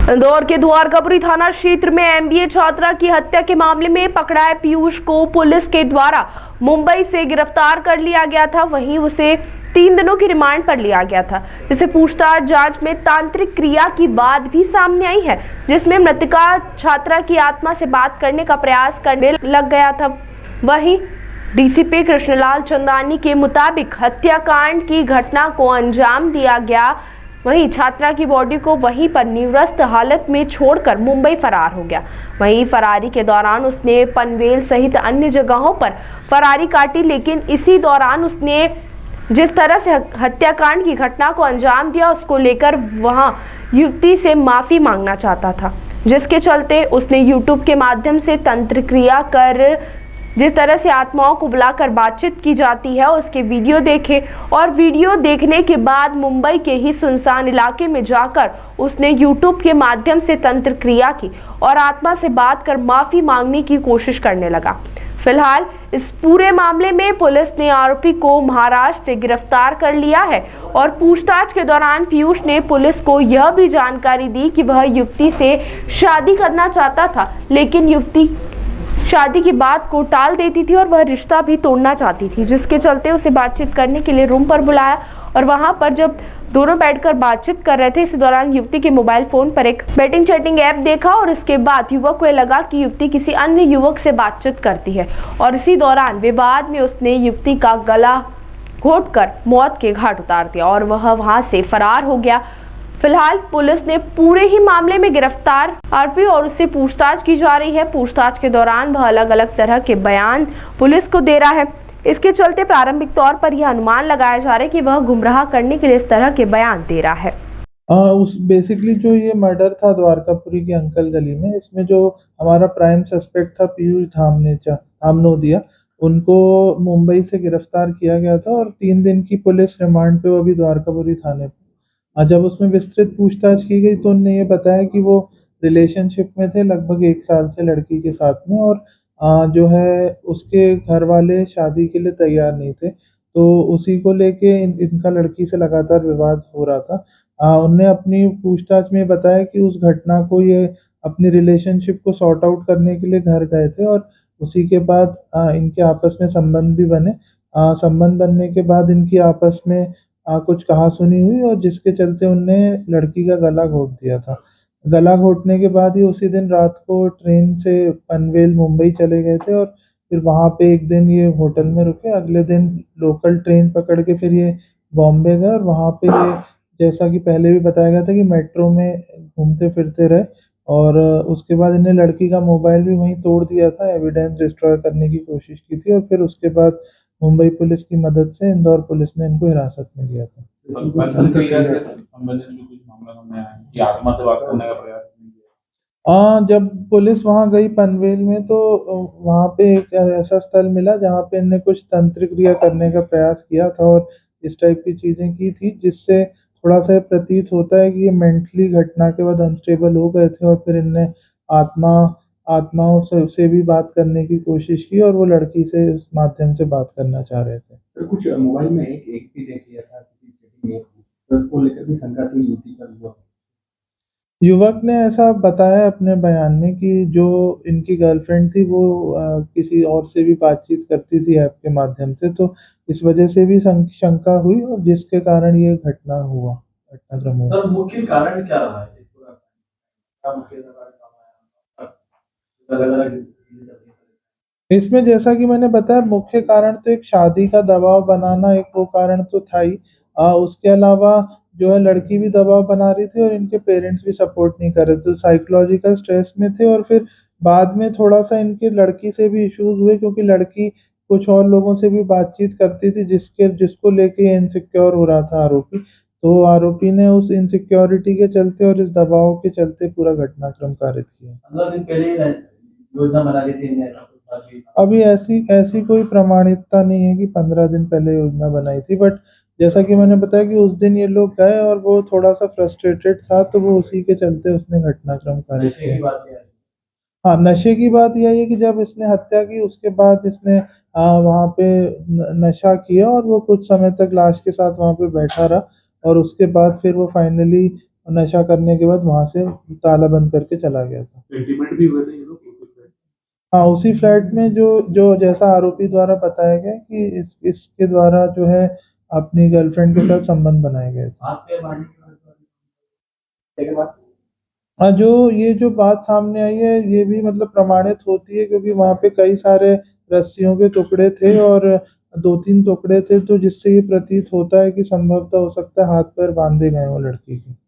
इंदौर के द्वारकापुरी थाना क्षेत्र में एमबीए छात्रा की हत्या के मामले में पकड़ाए पीयूष को पुलिस के द्वारा मुंबई से गिरफ्तार कर लिया गया था। वहीं उसे 3 दिनों की रिमांड पर लिया गया था, जिसे पूछताछ जांच में तांत्रिक क्रिया की बात भी सामने आई है, जिसमें मृतका छात्रा की आत्मा से बात करने का प्रयास करने लग गया था। वहीं डीसीपी कृष्णलाल चंदानी के मुताबिक हत्याकांड की घटना को अंजाम दिया गया। वहीं छात्रा की बॉडी को वहीं पर निवस्त हालत में छोड़कर मुंबई फरार हो गया। वहीं फरारी के दौरान उसने पनवेल सहित अन्य जगहों पर फरारी काटी, लेकिन इसी दौरान उसने जिस तरह से हत्याकांड की घटना को अंजाम दिया, उसको लेकर वहां युवती से माफी मांगना चाहता था, जिसके चलते उसने यूट्यूब के माध्यम से तंत्र क्रिया कर जिस तरह से आत्माओं को बुलाकर बातचीत की जाती है उसके वीडियो देखे और वीडियो देखने के बाद मुंबई के ही सुनसान इलाके में जाकर उसने यूट्यूब के माध्यम से तंत्र क्रिया की और आत्मा से बात कर माफी मांगने की कोशिश करने लगा। फिलहाल इस पूरे मामले में पुलिस ने आरोपी को महाराष्ट्र से गिरफ्तार कर लिया है और पूछताछ के दौरान पीयूष ने पुलिस को यह भी जानकारी दी कि वह युवती से शादी करना चाहता था, लेकिन युवती शादी की बात को टाल देती थी और वह रिश्ता भी तोड़ना चाहती थी, जिसके चलते उसे बातचीत करने के लिए रूम पर बुलाया और वहां पर जब दोनों बैठकर बातचीत कर रहे थे, इसी दौरान युवती के मोबाइल फोन पर एक बैटिंग चैटिंग ऐप देखा और इसके बाद युवक को लगा कि युवती किसी अन्य युवक से बातचीत करती है और इसी दौरान विवाद में उसने युवती का गला घोंटकर मौत के घाट उतार दिया और वह वहां से फरार हो गया। फिलहाल पुलिस ने पूरे ही मामले में गिरफ्तार आरोपी और उससे पूछताछ की जा रही है। पूछताछ के दौरान वह अलग अलग तरह के बयान पुलिस को दे रहा है। इसके चलते प्रारंभिक तौर पर यह अनुमान लगाया जा रहा है कि वह गुमराह करने के लिए इस तरह के बयान दे रहा है। उस बेसिकली जो ये मर्डर था द्वारकापुरी की अंकल गली में, इसमें जो हमारा प्राइम सस्पेक्ट था पीयूष धामनोदिया, उनको मुंबई से गिरफ्तार किया गया था और 3 दिन की पुलिस रिमांड पे वो अभी द्वारकापुरी थाने पे। जब उसमें विस्तृत पूछताछ की गई तो उनने ये बताया कि वो रिलेशनशिप में थे लगभग 1 साल से लड़की के साथ में, और जो है उसके घर वाले शादी के लिए तैयार नहीं थे, तो उसी को लेके इनका लड़की से लगातार विवाद हो रहा था। उनने अपनी पूछताछ में बताया कि उस घटना को ये अपनी रिलेशनशिप को सॉर्ट आउट करने के लिए घर गए थे और उसी के बाद इनके आपस में संबंध भी बने। संबंध बनने के बाद इनकी आपस में कुछ कहा-सुनी हुई और जिसके चलते उनने लड़की का गला घोंट दिया था। गला घोंटने के बाद ही उसी दिन रात को ट्रेन से पनवेल मुंबई चले गए थे और फिर वहाँ पे 1 दिन ये होटल में रुके। अगले दिन लोकल ट्रेन पकड़ के फिर ये बॉम्बे गए और वहाँ पे ये, जैसा कि पहले भी बताया गया था, कि मेट्रो में घूमते-फिरते रहे और उसके बाद इन्हें लड़की का मोबाइल भी वहीं तोड़ दिया था, एविडेंस डिस्ट्रॉय करने की कोशिश की थी और फिर उसके बाद मुंबई पुलिस की मदद से इंदौर पुलिस ने इनको हिरासत में लिया था। जब पुलिस वहाँ गई पनवेल में तो वहाँ पे एक ऐसा स्थल मिला जहाँ पे इनने कुछ तंत्र क्रिया करने का प्रयास किया था और इस टाइप की चीज़ें की थी, जिससे थोड़ा-सा ये प्रतीत होता है कि ये मेंटली घटना के बाद अनस्टेबल हो गए थे और फिर इनने आत्मा आत्माओं से भी बात करने की कोशिश की और वो लड़की से उस माध्यम से बात करना चाह रहे थे। तो कुछ मोबाइल में एक भी देख लिया था किसी चैटिंग ऐप में, तो उसको लेकर भी शंका थी युवती पर हुआ। युवक ने ऐसा बताया अपने बयान में कि जो इनकी गर्लफ्रेंड थी वो किसी और से भी बातचीत करती थी ऐप के माध्यम से, तो इस वजह से भी शंका हुई और जिसके कारण ये घटनाक्रम हुआ। सर मुख्य कारण क्या रहा है इस पूरा क्या मुख्य कारण अलग-अलग इसमें जैसा कि मैंने बताया, मुख्य कारण तो एक शादी का दबाव बनाना, एक वो कारण तो था ही। उसके अलावा जो है लड़की भी दबाव बना रही थी और इनके पेरेंट्स भी सपोर्ट नहीं कर रहे थे, तो साइकोलॉजिकल स्ट्रेस में थे और फिर बाद में थोड़ा-सा इनके लड़की से भी इश्यूज़ हुए क्योंकि लड़की कुछ और लोगों से भी बातचीत करती थी जिसको लेके ये इनसिक्योर हो रहा था आरोपी। तो आरोपी ने उस इनसिक्योरिटी के चलते और इस दबाव के चलते पूरा घटनाक्रम कारित किया। 15 दिन पहले ही योजना बना ली थी इन्हें। अभी ऐसी ऐसी कोई प्रमाणिकता नहीं है कि 15 दिन पहले योजना बनाई थी, बट जैसा कि मैंने बताया कि उस दिन ये लोग गए और वो थोड़ा-सा फ्रस्ट्रेटेड था, तो वो उसी के चलते उसने घटनाक्रम कारित नशे की किया। बात क्या है? हाँ, नशे की बात यही है कि जब इसने हत्या की उसके बाद इसने वहाँ पे नशा किया और वो कुछ समय तक लाश के साथ वहाँ पे बैठा रहा और उसके बाद फिर वो फाइनली और नशा करने के बाद वहां से ताला बंद करके चला गया था। इंटीमेट भी हुए थे ये लोग? हाँ, उसी फ्लैट में जो जो जैसा आरोपी द्वारा बताया गया कि इसके द्वारा जो है अपनी गर्लफ्रेंड के साथ संबंध बनाए गए थे। आपके मारने के बाद हाँ, जो ये जो बात सामने आई है ये भी मतलब प्रमाणित होती है, क्योंकि वहाँ पे कई सारे रस्सियों के टुकड़े थे और 2-3 टुकड़े थे, तो जिससे ये प्रतीत होता है कि संभवतः हो सकता है हाथ पैर बांधे गए हो लड़की के।